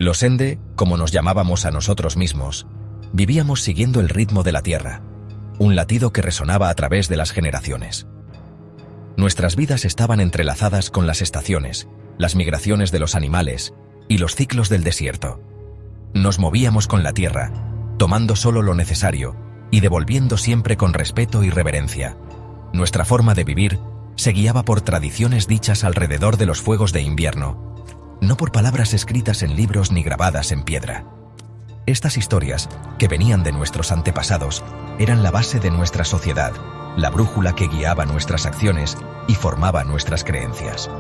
Los Ende, como nos llamábamos a nosotros mismos, vivíamos siguiendo el ritmo de la tierra, un latido que resonaba a través de las generaciones. Nuestras vidas estaban entrelazadas con las estaciones, las migraciones de los animales y los ciclos del desierto. Nos movíamos con la tierra, tomando solo lo necesario y devolviendo siempre con respeto y reverencia. Nuestra forma de vivir se guiaba por tradiciones dichas alrededor de los fuegos de invierno, no por palabras escritas en libros ni grabadas en piedra. Estas historias, que venían de nuestros antepasados, eran la base de nuestra sociedad, la brújula que guiaba nuestras acciones y formaba nuestras creencias.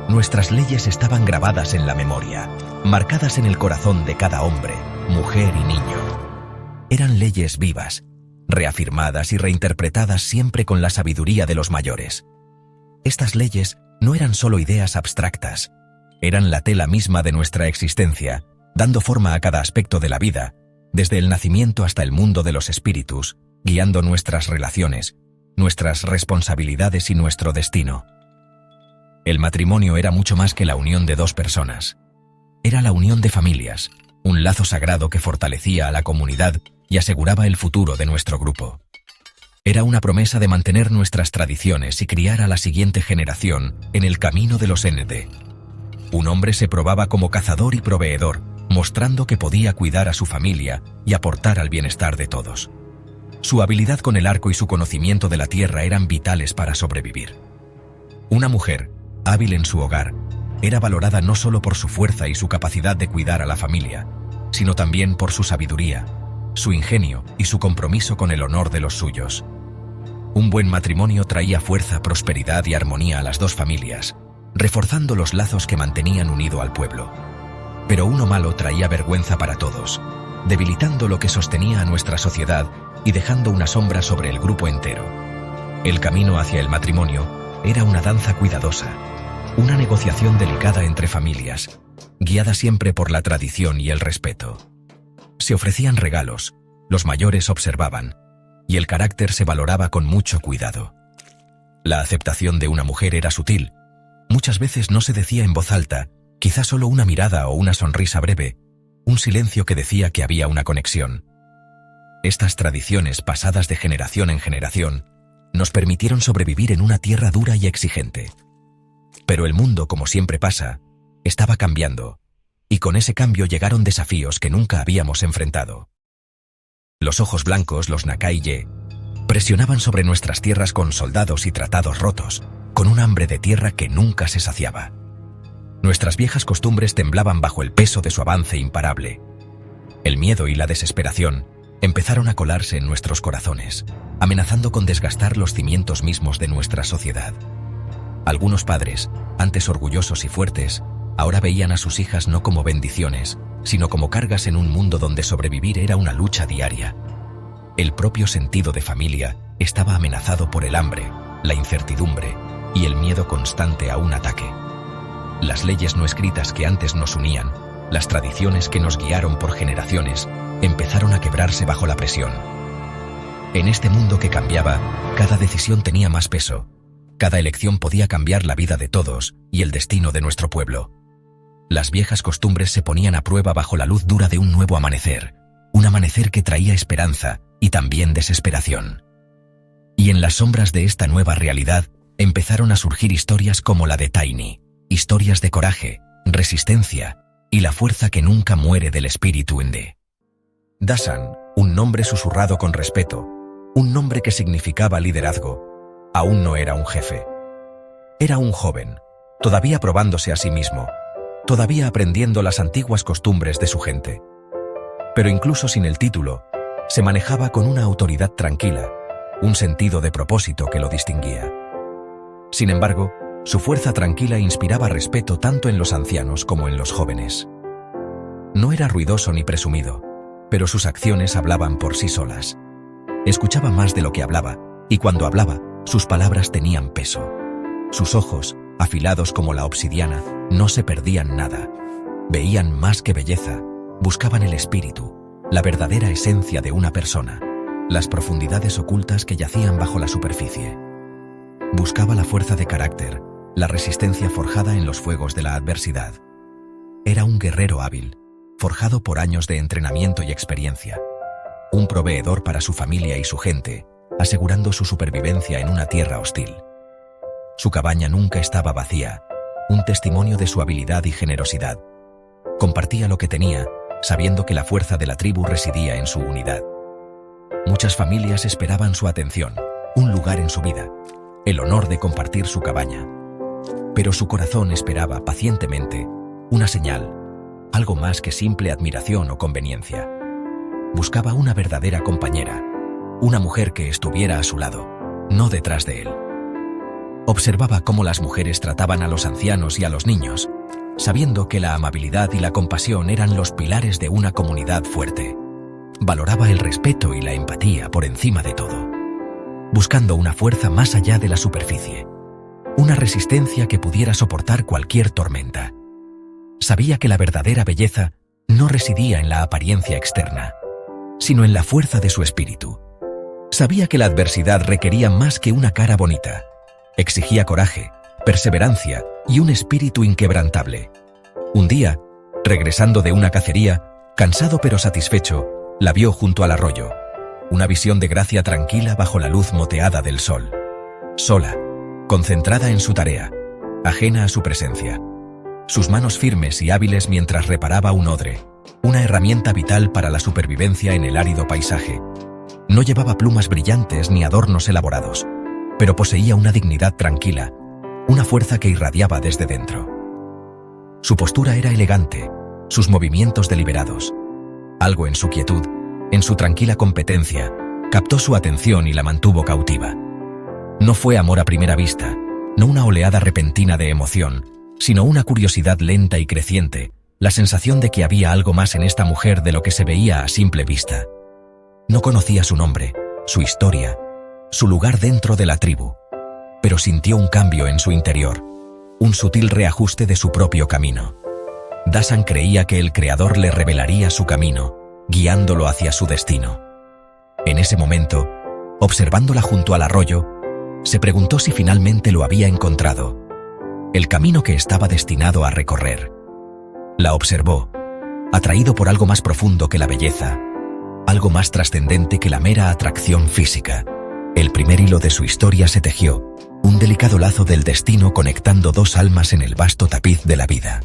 Nuestras leyes estaban grabadas en la memoria, marcadas en el corazón de cada hombre, mujer y niño. Eran leyes vivas, reafirmadas y reinterpretadas siempre con la sabiduría de los mayores. Estas leyes no eran solo ideas abstractas, eran la tela misma de nuestra existencia, dando forma a cada aspecto de la vida, desde el nacimiento hasta el mundo de los espíritus, guiando nuestras relaciones, nuestras responsabilidades y nuestro destino. El matrimonio era mucho más que la unión de dos personas. Era la unión de familias, un lazo sagrado que fortalecía a la comunidad y aseguraba el futuro de nuestro grupo. Era una promesa de mantener nuestras tradiciones y criar a la siguiente generación en el camino de los Ende. Un hombre se probaba como cazador y proveedor, mostrando que podía cuidar a su familia y aportar al bienestar de todos. Su habilidad con el arco y su conocimiento de la tierra eran vitales para sobrevivir. Una mujer, hábil en su hogar, era valorada no solo por su fuerza y su capacidad de cuidar a la familia, sino también por su sabiduría, su ingenio y su compromiso con el honor de los suyos. Un buen matrimonio traía fuerza, prosperidad y armonía a las dos familias, reforzando los lazos que mantenían unido al pueblo. Pero uno malo traía vergüenza para todos, debilitando lo que sostenía a nuestra sociedad y dejando una sombra sobre el grupo entero. El camino hacia el matrimonio era una danza cuidadosa, una negociación delicada entre familias, guiada siempre por la tradición y el respeto. Se ofrecían regalos, los mayores observaban, y el carácter se valoraba con mucho cuidado. La aceptación de una mujer era sutil. Muchas veces no se decía en voz alta, quizá solo una mirada o una sonrisa breve, un silencio que decía que había una conexión. Estas tradiciones, pasadas de generación en generación, nos permitieron sobrevivir en una tierra dura y exigente. Pero el mundo, como siempre pasa, estaba cambiando, y con ese cambio llegaron desafíos que nunca habíamos enfrentado. Los ojos blancos, los Nakai-ye, presionaban sobre nuestras tierras con soldados y tratados rotos, con un hambre de tierra que nunca se saciaba. Nuestras viejas costumbres temblaban bajo el peso de su avance imparable. El miedo y la desesperación empezaron a colarse en nuestros corazones, amenazando con desgastar los cimientos mismos de nuestra sociedad. Algunos padres, antes orgullosos y fuertes, ahora veían a sus hijas no como bendiciones, sino como cargas en un mundo donde sobrevivir era una lucha diaria. El propio sentido de familia estaba amenazado por el hambre, la incertidumbre y el miedo constante a un ataque. Las leyes no escritas que antes nos unían, las tradiciones que nos guiaron por generaciones, empezaron a quebrarse bajo la presión. En este mundo que cambiaba, cada decisión tenía más peso. Cada elección podía cambiar la vida de todos y el destino de nuestro pueblo. Las viejas costumbres se ponían a prueba bajo la luz dura de un nuevo amanecer, un amanecer que traía esperanza y también desesperación. Y en las sombras de esta nueva realidad empezaron a surgir historias como la de Tiny, historias de coraje, resistencia y la fuerza que nunca muere del espíritu Ende. Dasan, un nombre susurrado con respeto, un nombre que significaba liderazgo, aún no era un jefe. Era un joven, todavía probándose a sí mismo, todavía aprendiendo las antiguas costumbres de su gente. Pero incluso sin el título, se manejaba con una autoridad tranquila, un sentido de propósito que lo distinguía. Sin embargo, su fuerza tranquila inspiraba respeto tanto en los ancianos como en los jóvenes. No era ruidoso ni presumido, pero sus acciones hablaban por sí solas. Escuchaba más de lo que hablaba, y cuando hablaba, sus palabras tenían peso. Sus ojos, afilados como la obsidiana, no se perdían nada. Veían más que belleza, buscaban el espíritu, la verdadera esencia de una persona, las profundidades ocultas que yacían bajo la superficie. Buscaba la fuerza de carácter, la resistencia forjada en los fuegos de la adversidad. Era un guerrero hábil, forjado por años de entrenamiento y experiencia. Un proveedor para su familia y su gente, asegurando su supervivencia en una tierra hostil. Su cabaña nunca estaba vacía, un testimonio de su habilidad y generosidad. Compartía lo que tenía, sabiendo que la fuerza de la tribu residía en su unidad. Muchas familias esperaban su atención, un lugar en su vida, el honor de compartir su cabaña. Pero su corazón esperaba pacientemente una señal, algo más que simple admiración o conveniencia. Buscaba una verdadera compañera, una mujer que estuviera a su lado, no detrás de él. Observaba cómo las mujeres trataban a los ancianos y a los niños, sabiendo que la amabilidad y la compasión eran los pilares de una comunidad fuerte. Valoraba el respeto y la empatía por encima de todo, buscando una fuerza más allá de la superficie, una resistencia que pudiera soportar cualquier tormenta. Sabía que la verdadera belleza no residía en la apariencia externa, sino en la fuerza de su espíritu. Sabía que la adversidad requería más que una cara bonita. Exigía coraje, perseverancia y un espíritu inquebrantable. Un día, regresando de una cacería, cansado pero satisfecho, la vio junto al arroyo, una visión de gracia tranquila bajo la luz moteada del sol. Sola, concentrada en su tarea, ajena a su presencia. Sus manos firmes y hábiles mientras reparaba un odre, una herramienta vital para la supervivencia en el árido paisaje. No llevaba plumas brillantes ni adornos elaborados, pero poseía una dignidad tranquila, una fuerza que irradiaba desde dentro. Su postura era elegante, sus movimientos deliberados. Algo en su quietud, en su tranquila competencia, captó su atención y la mantuvo cautiva. No fue amor a primera vista, no una oleada repentina de emoción, sino una curiosidad lenta y creciente, la sensación de que había algo más en esta mujer de lo que se veía a simple vista. No conocía su nombre, su historia, su lugar dentro de la tribu, pero sintió un cambio en su interior, un sutil reajuste de su propio camino. Dasan creía que el Creador le revelaría su camino, guiándolo hacia su destino. En ese momento, observándola junto al arroyo, se preguntó si finalmente lo había encontrado, el camino que estaba destinado a recorrer. La observó, atraído por algo más profundo que la belleza, algo más trascendente que la mera atracción física. El primer hilo de su historia se tejió, un delicado lazo del destino conectando dos almas en el vasto tapiz de la vida.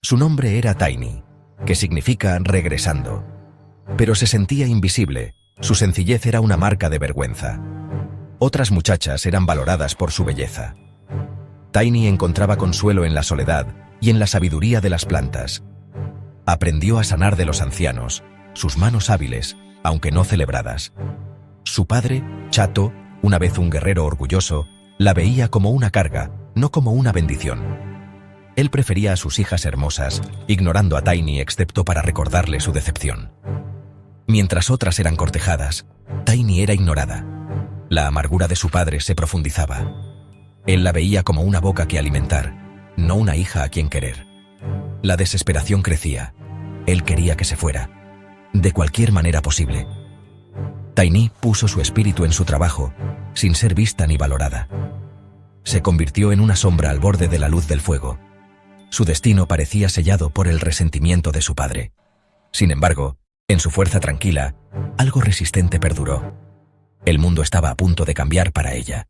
Su nombre era Tiny, que significa regresando, pero se sentía invisible, su sencillez era una marca de vergüenza. Otras muchachas eran valoradas por su belleza. Tiny encontraba consuelo en la soledad y en la sabiduría de las plantas. Aprendió a sanar de los ancianos, sus manos hábiles, aunque no celebradas. Su padre, Chato, una vez un guerrero orgulloso, la veía como una carga, no como una bendición. Él prefería a sus hijas hermosas, ignorando a Tiny excepto para recordarle su decepción. Mientras otras eran cortejadas, Tiny era ignorada. La amargura de su padre se profundizaba. Él la veía como una boca que alimentar, no una hija a quien querer. La desesperación crecía. Él quería que se fuera, de cualquier manera posible. Tiny puso su espíritu en su trabajo, sin ser vista ni valorada. Se convirtió en una sombra al borde de la luz del fuego. Su destino parecía sellado por el resentimiento de su padre. Sin embargo, en su fuerza tranquila, algo resistente perduró. El mundo estaba a punto de cambiar para ella.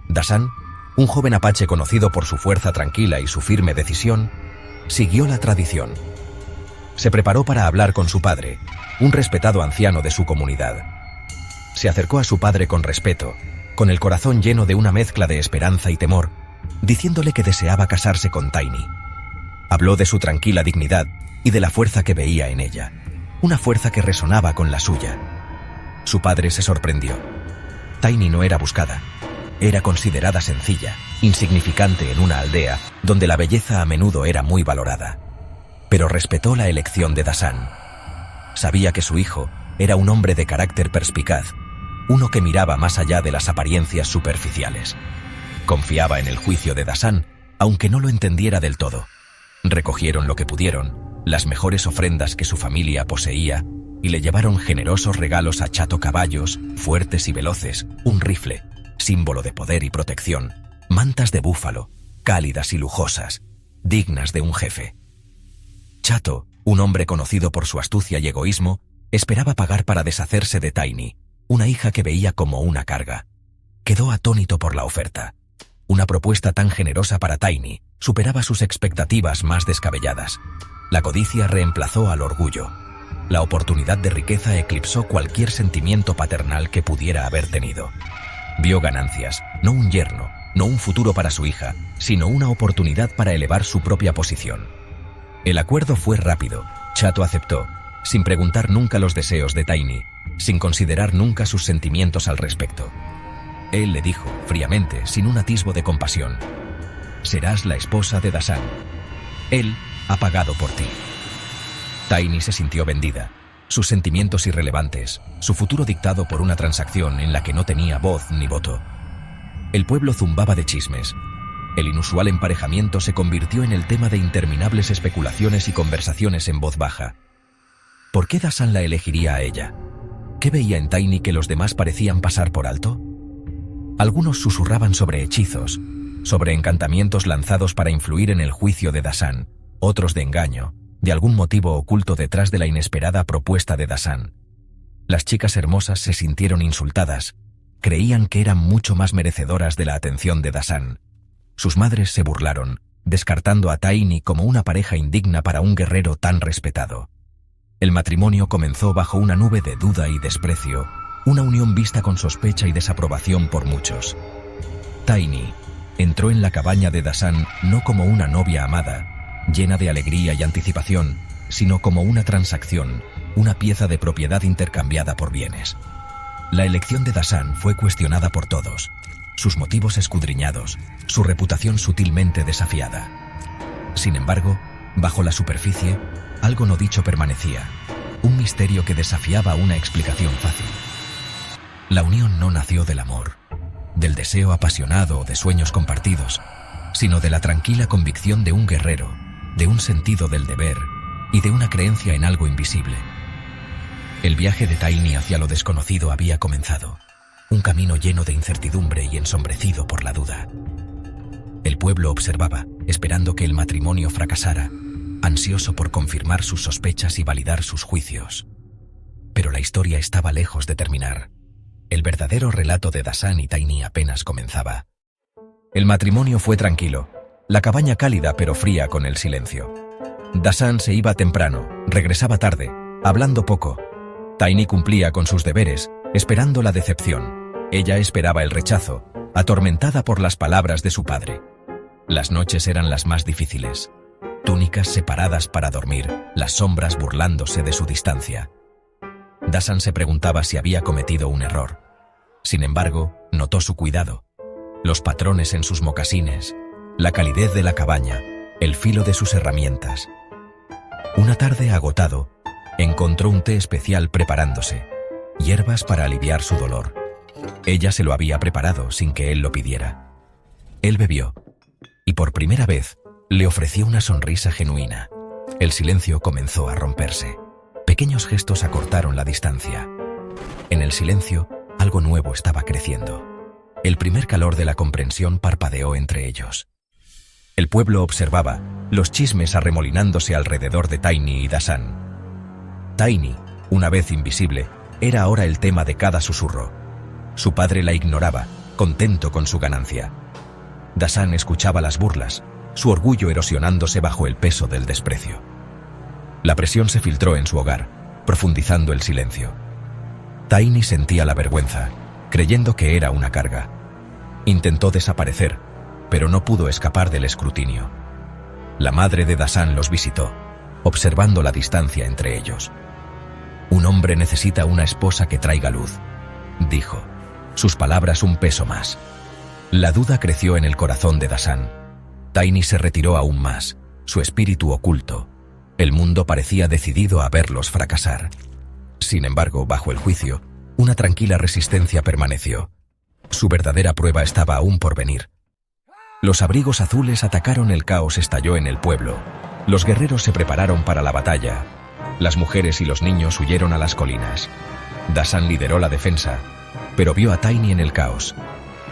Dasan, un joven apache conocido por su fuerza tranquila y su firme decisión, siguió la tradición. Se preparó para hablar con su padre, un respetado anciano de su comunidad. Se acercó a su padre con respeto, con el corazón lleno de una mezcla de esperanza y temor, diciéndole que deseaba casarse con Tiny. Habló de su tranquila dignidad y de la fuerza que veía en ella, una fuerza que resonaba con la suya. Su padre se sorprendió. Tiny no era buscada. Era considerada sencilla, insignificante en una aldea donde la belleza a menudo era muy valorada. Pero respetó la elección de Dasan. Sabía que su hijo era un hombre de carácter perspicaz, uno que miraba más allá de las apariencias superficiales. Confiaba en el juicio de Dasan, aunque no lo entendiera del todo. Recogieron lo que pudieron, las mejores ofrendas que su familia poseía, y le llevaron generosos regalos a Chato: caballos, fuertes y veloces, un rifle, símbolo de poder y protección, mantas de búfalo, cálidas y lujosas, dignas de un jefe. Chato, Un hombre conocido por su astucia y egoísmo esperaba pagar para deshacerse de Tiny, una hija que veía como una carga. Quedó atónito por la oferta. Una propuesta tan generosa para Tiny superaba sus expectativas más descabelladas. La codicia reemplazó al orgullo. La oportunidad de riqueza eclipsó cualquier sentimiento paternal que pudiera haber tenido. Vio ganancias, no un yerno, no un futuro para su hija, sino una oportunidad para elevar su propia posición. El acuerdo fue rápido. Chato aceptó, sin preguntar nunca los deseos de Tiny, sin considerar nunca sus sentimientos al respecto. Él le dijo, fríamente, sin un atisbo de compasión: «Serás la esposa de Dasan. Él ha pagado por ti». Tiny se sintió vendida. Sus sentimientos irrelevantes, su futuro dictado por una transacción en la que no tenía voz ni voto. El pueblo zumbaba de chismes. El inusual emparejamiento se convirtió en el tema de interminables especulaciones y conversaciones en voz baja. ¿Por qué Dasan la elegiría a ella? ¿Qué veía en Tiny que los demás parecían pasar por alto? Algunos susurraban sobre hechizos, sobre encantamientos lanzados para influir en el juicio de Dasan, otros de engaño, de algún motivo oculto detrás de la inesperada propuesta de Dasan. Las chicas hermosas se sintieron insultadas, creían que eran mucho más merecedoras de la atención de Dasan. Sus madres se burlaron, descartando a Tiny como una pareja indigna para un guerrero tan respetado. El matrimonio comenzó bajo una nube de duda y desprecio, una unión vista con sospecha y desaprobación por muchos. Tiny entró en la cabaña de Dasan no como una novia amada, llena de alegría y anticipación, sino como una transacción, una pieza de propiedad intercambiada por bienes. La elección de Dasan fue cuestionada por todos, sus motivos escudriñados, su reputación sutilmente desafiada. Sin embargo, bajo la superficie, algo no dicho permanecía, un misterio que desafiaba una explicación fácil. La unión no nació del amor, del deseo apasionado o de sueños compartidos, sino de la tranquila convicción de un guerrero, de un sentido del deber y de una creencia en algo invisible. El viaje de Tiny hacia lo desconocido había comenzado, un camino lleno de incertidumbre y ensombrecido por la duda. El pueblo observaba, esperando que el matrimonio fracasara, ansioso por confirmar sus sospechas y validar sus juicios. Pero la historia estaba lejos de terminar. El verdadero relato de Dasan y Tiny apenas comenzaba. El matrimonio fue tranquilo, la cabaña cálida pero fría con el silencio. Dasan se iba temprano, regresaba tarde, hablando poco. Tiny cumplía con sus deberes, esperando la decepción. Ella esperaba el rechazo, atormentada por las palabras de su padre. Las noches eran las más difíciles. Túnicas separadas para dormir, las sombras burlándose de su distancia. Dasan se preguntaba si había cometido un error. Sin embargo, notó su cuidado. Los patrones en sus mocasines, la calidez de la cabaña, el filo de sus herramientas. Una tarde, agotado, encontró un té especial preparándose, hierbas para aliviar su dolor. Ella se lo había preparado sin que él lo pidiera. Él bebió, y por primera vez le ofreció una sonrisa genuina. El silencio comenzó a romperse. Pequeños gestos acortaron la distancia. En el silencio, algo nuevo estaba creciendo. El primer calor de la comprensión parpadeó entre ellos. El pueblo observaba, los chismes arremolinándose alrededor de Tiny y Dasan. Tiny, una vez invisible, era ahora el tema de cada susurro. Su padre la ignoraba, contento con su ganancia. Dasan escuchaba las burlas, su orgullo erosionándose bajo el peso del desprecio. La presión se filtró en su hogar, profundizando el silencio. Tiny sentía la vergüenza, creyendo que era una carga. Intentó desaparecer, pero no pudo escapar del escrutinio. La madre de Dasan los visitó, observando la distancia entre ellos. «Un hombre necesita una esposa que traiga luz», dijo, sus palabras un peso más. La duda creció en el corazón de Dasan. Tiny se retiró aún más, su espíritu oculto. El mundo parecía decidido a verlos fracasar. Sin embargo, bajo el juicio, una tranquila resistencia permaneció. Su verdadera prueba estaba aún por venir. Los abrigos azules atacaron, el caos estalló en el pueblo. Los guerreros se prepararon para la batalla. Las mujeres y los niños huyeron a las colinas. Dasan lideró la defensa, pero vio a Tiny en el caos,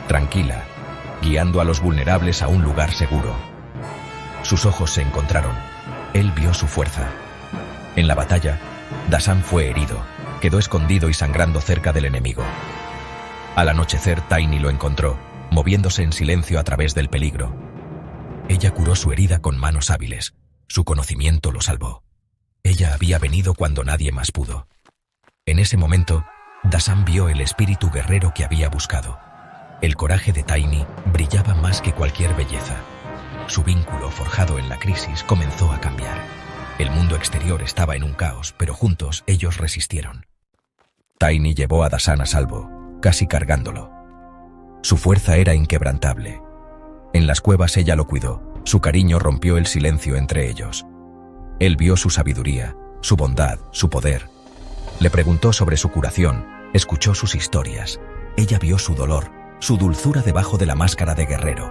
tranquila, guiando a los vulnerables a un lugar seguro. Sus ojos se encontraron. Él vio su fuerza. En la batalla, Dasan fue herido, quedó escondido y sangrando cerca del enemigo. Al anochecer, Tiny lo encontró, moviéndose en silencio a través del peligro. Ella curó su herida con manos hábiles. Su conocimiento lo salvó. Ella había venido cuando nadie más pudo. En ese momento, Dasan vio el espíritu guerrero que había buscado. El coraje de Tiny brillaba más que cualquier belleza. Su vínculo, forjado en la crisis, comenzó a cambiar. El mundo exterior estaba en un caos, pero juntos ellos resistieron. Tiny llevó a Dasan a salvo, casi cargándolo. Su fuerza era inquebrantable. En las cuevas ella lo cuidó. Su cariño rompió el silencio entre ellos. Él vio su sabiduría, su bondad, su poder. Le preguntó sobre su curación, escuchó sus historias. Ella vio su dolor, su dulzura debajo de la máscara de guerrero.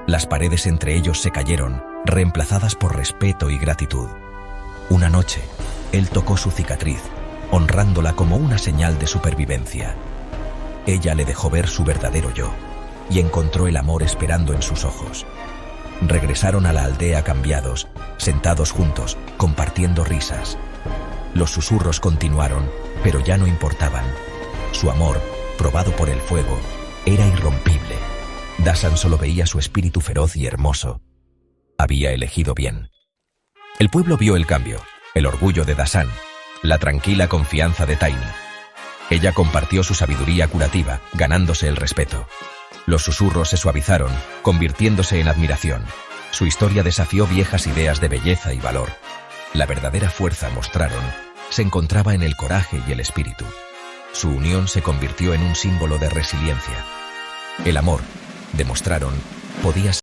Las paredes entre ellos se cayeron, reemplazadas por respeto y gratitud. Una noche, él tocó su cicatriz, honrándola como una señal de supervivencia. Ella le dejó ver su verdadero yo, y encontró el amor esperando en sus ojos. Regresaron a la aldea cambiados, sentados juntos, compartiendo risas. Los susurros continuaron, pero ya no importaban. Su amor, probado por el fuego, era irrompible. Dasan solo veía su espíritu feroz y hermoso. Había elegido bien. El pueblo vio el cambio, el orgullo de Dasan, la tranquila confianza de Tiny. Ella compartió su sabiduría curativa, ganándose el respeto. Los susurros se suavizaron, convirtiéndose en admiración. Su historia desafió viejas ideas de belleza y valor. La verdadera fuerza, mostraron, se encontraba en el coraje y el espíritu. Su unión se convirtió en un símbolo de resiliencia. El amor, demostraron, podía